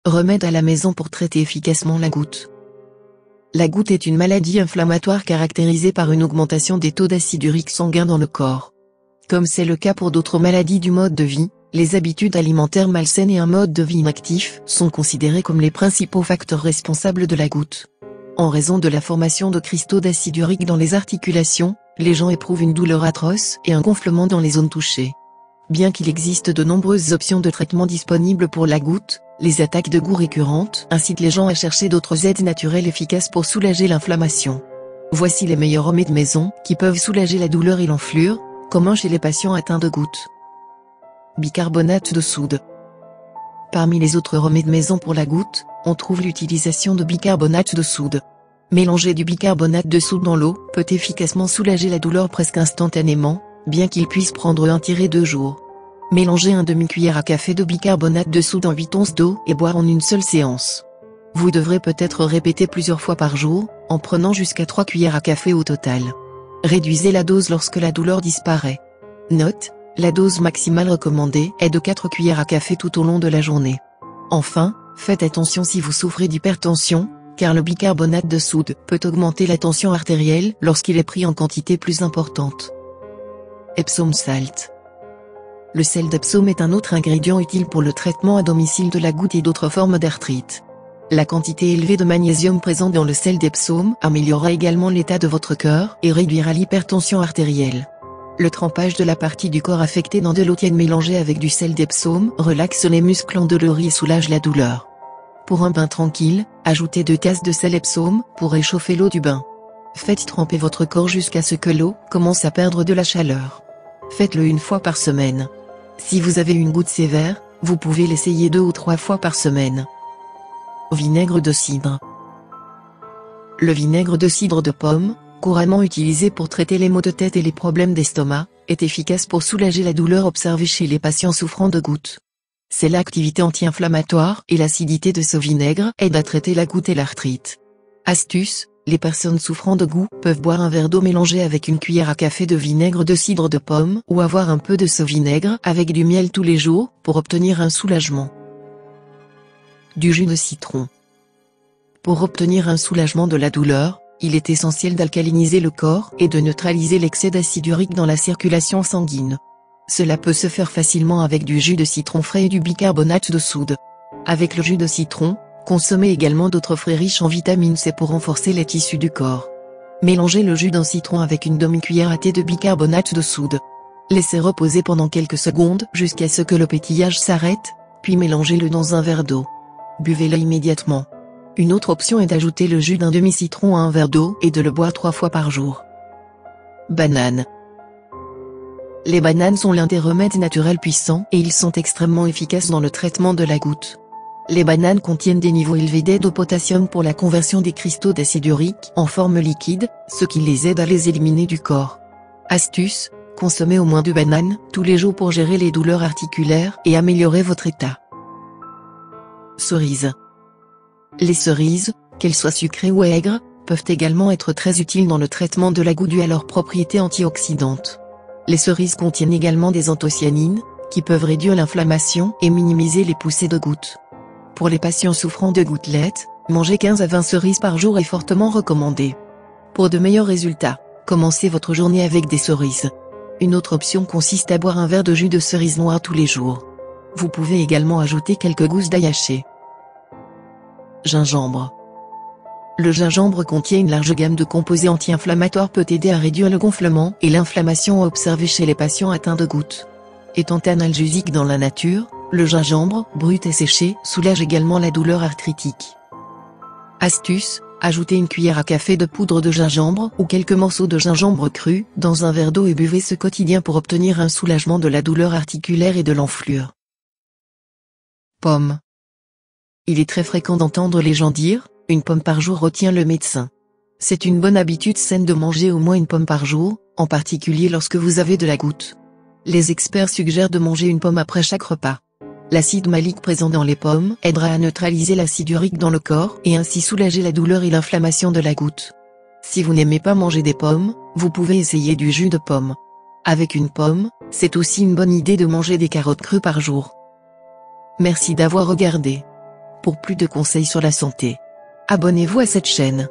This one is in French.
Remède à la maison pour traiter efficacement la goutte. La goutte est une maladie inflammatoire caractérisée par une augmentation des taux d'acide urique sanguin dans le corps. Comme c'est le cas pour d'autres maladies du mode de vie, les habitudes alimentaires malsaines et un mode de vie inactif sont considérés comme les principaux facteurs responsables de la goutte. En raison de la formation de cristaux d'acide urique dans les articulations, les gens éprouvent une douleur atroce et un gonflement dans les zones touchées. Bien qu'il existe de nombreuses options de traitement disponibles pour la goutte, les attaques de goût récurrentes incitent les gens à chercher d'autres aides naturelles efficaces pour soulager l'inflammation. Voici les meilleurs remèdes maison qui peuvent soulager la douleur et l'enflure, communs chez les patients atteints de goutte. Bicarbonate de soude. Parmi les autres remèdes maison pour la goutte, on trouve l'utilisation de bicarbonate de soude. Mélanger du bicarbonate de soude dans l'eau peut efficacement soulager la douleur presque instantanément, bien qu'il puisse prendre 1-2 jours. Mélangez un demi-cuillère à café de bicarbonate de soude en 8 onces d'eau et boire en une seule séance. Vous devrez peut-être répéter plusieurs fois par jour, en prenant jusqu'à 3 cuillères à café au total. Réduisez la dose lorsque la douleur disparaît. Note, la dose maximale recommandée est de 4 cuillères à café tout au long de la journée. Enfin, faites attention si vous souffrez d'hypertension, car le bicarbonate de soude peut augmenter la tension artérielle lorsqu'il est pris en quantité plus importante. Epsom salt. Le sel d'Epsom est un autre ingrédient utile pour le traitement à domicile de la goutte et d'autres formes d'arthrite. La quantité élevée de magnésium présente dans le sel d'Epsom améliorera également l'état de votre cœur et réduira l'hypertension artérielle. Le trempage de la partie du corps affectée dans de l'eau tiède mélangée avec du sel d'Epsom relaxe les muscles endoloris et soulage la douleur. Pour un bain tranquille, ajoutez 2 tasses de sel Epsom pour réchauffer l'eau du bain. Faites tremper votre corps jusqu'à ce que l'eau commence à perdre de la chaleur. Faites-le 1 fois par semaine. Si vous avez une goutte sévère, vous pouvez l'essayer 2 ou 3 fois par semaine. Vinaigre de cidre. Le vinaigre de cidre de pomme, couramment utilisé pour traiter les maux de tête et les problèmes d'estomac, est efficace pour soulager la douleur observée chez les patients souffrant de goutte. C'est l'activité anti-inflammatoire et l'acidité de ce vinaigre aide à traiter la goutte et l'arthrite. Astuce, les personnes souffrant de goût peuvent boire un verre d'eau mélangé avec une cuillère à café de vinaigre de cidre de pomme ou avoir un peu de ce vinaigre avec du miel tous les jours pour obtenir un soulagement. Du jus de citron. Pour obtenir un soulagement de la douleur, il est essentiel d'alcaliniser le corps et de neutraliser l'excès d'acide urique dans la circulation sanguine. Cela peut se faire facilement avec du jus de citron frais et du bicarbonate de soude. Avec le jus de citron, consommez également d'autres fruits riches en vitamine C pour renforcer les tissus du corps. Mélangez le jus d'un citron avec une demi-cuillère à thé de bicarbonate de soude. Laissez reposer pendant quelques secondes jusqu'à ce que le pétillage s'arrête, puis mélangez-le dans un verre d'eau. Buvez-le immédiatement. Une autre option est d'ajouter le jus d'un demi-citron à un verre d'eau et de le boire 3 fois par jour. Banane. Les bananes sont l'un des remèdes naturels puissants et ils sont extrêmement efficaces dans le traitement de la goutte. Les bananes contiennent des niveaux élevés d'aide au potassium pour la conversion des cristaux d'acide urique en forme liquide, ce qui les aide à les éliminer du corps. Astuce, consommez au moins 2 bananes tous les jours pour gérer les douleurs articulaires et améliorer votre état. Cerises. Les cerises, qu'elles soient sucrées ou aigres, peuvent également être très utiles dans le traitement de la goutte due à leurs propriétés antioxydantes. Les cerises contiennent également des anthocyanines, qui peuvent réduire l'inflammation et minimiser les poussées de goutte. Pour les patients souffrant de gouttelettes, manger 15 à 20 cerises par jour est fortement recommandé. Pour de meilleurs résultats, commencez votre journée avec des cerises. Une autre option consiste à boire un verre de jus de cerise noire tous les jours. Vous pouvez également ajouter quelques gousses d'ail haché. Gingembre. Le gingembre contient une large gamme de composés anti-inflammatoires peut aider à réduire le gonflement et l'inflammation observée chez les patients atteints de goutte. Étant analgésique dans la nature, le gingembre, brut et séché, soulage également la douleur arthritique. Astuce, ajoutez une cuillère à café de poudre de gingembre ou quelques morceaux de gingembre cru dans un verre d'eau et buvez ce quotidien pour obtenir un soulagement de la douleur articulaire et de l'enflure. Pomme. Il est très fréquent d'entendre les gens dire « une pomme par jour retient le médecin ». C'est une bonne habitude saine de manger au moins une pomme par jour, en particulier lorsque vous avez de la goutte. Les experts suggèrent de manger une pomme après chaque repas. L'acide malique présent dans les pommes aidera à neutraliser l'acide urique dans le corps et ainsi soulager la douleur et l'inflammation de la goutte. Si vous n'aimez pas manger des pommes, vous pouvez essayer du jus de pomme. Avec une pomme, c'est aussi une bonne idée de manger des carottes crues par jour. Merci d'avoir regardé. pour plus de conseils sur la santé. Abonnez-vous à cette chaîne.